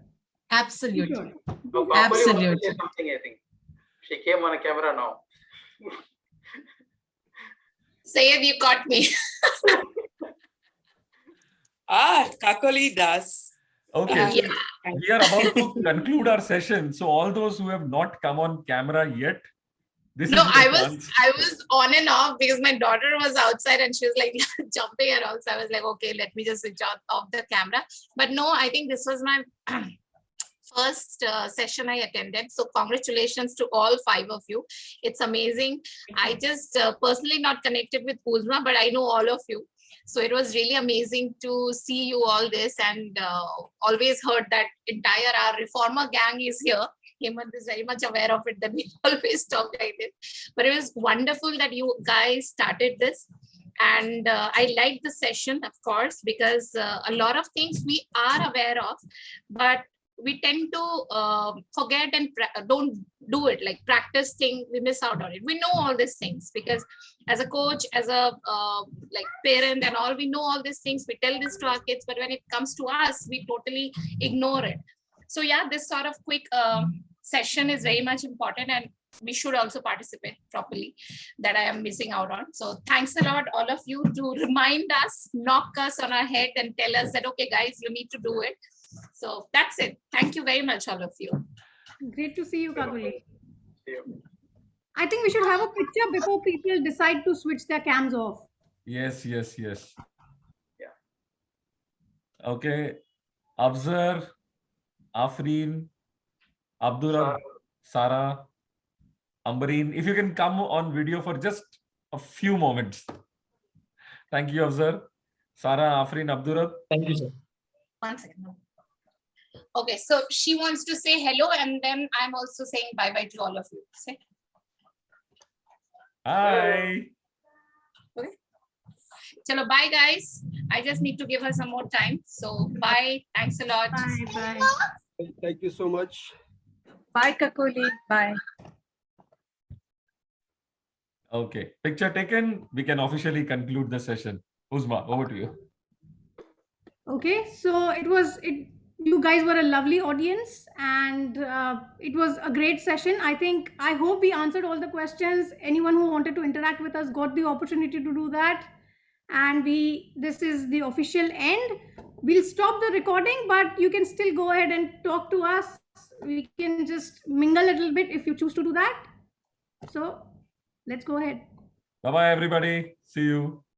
Absolutely. Sure. No, Kakuli wants to say Absolutely. something, I think. She came on a camera now. Sayed, you got me. Kakoli does. Okay, so Yeah. we are about to conclude our session. So all those who have not come on camera yet, this No, is your chance. I was on and off because my daughter was outside and she was like jumping around. So I was like, okay, let me just switch off the camera. But no, I think this was my first session I attended. So congratulations to all 5 of you. It's amazing. I just personally not connected with Uzma, but I know all of you. So it was really amazing to see you all this, and always heard that entire our reformer gang is here. Hemant is very much aware of it, that we always talk like this. But it was wonderful that you guys started this. And I liked the session, of course, because a lot of things we are aware of, but we tend to forget and don't do it, like practice thing, we miss out on it. We know all these things because as a coach, as a like parent and all, we know all these things, we tell this to our kids, but when it comes to us, we totally ignore it. So yeah, this sort of quick session is very much important, and we should also participate properly, that I am missing out on. So thanks a lot, all of you, to remind us, knock us on our head and tell us that, okay, guys, you need to do it. So that's it. Thank you very much, all of you. Great to see you, Kakuli. See you. I think we should have a picture before people decide to switch their cams off. Yes. Yeah. Okay. Afzar, Afreen, Abdurrab, Sarah, Ambareen, if you can come on video for just a few moments. Thank you, Afzar. Sarah, Afreen, Abdurrab. Thank you, sir. 1 second. Okay, so she wants to say hello, and then I'm also saying bye-bye to all of you. Say. Hi. Okay. Chalo, bye, guys. I just need to give her some more time. So bye. Thanks a lot. Bye. Thank you so much. Bye, Kakuli. Bye. Okay. Picture taken. We can officially conclude the session. Uzma, over to you. Okay, so you guys were a lovely audience, and it was a great session. I hope we answered all the questions. Anyone who wanted to interact with us got the opportunity to do that. And this is the official end. We'll stop the recording, but you can still go ahead and talk to us. We can just mingle a little bit if you choose to do that. So let's go ahead. Bye-bye, everybody. See you.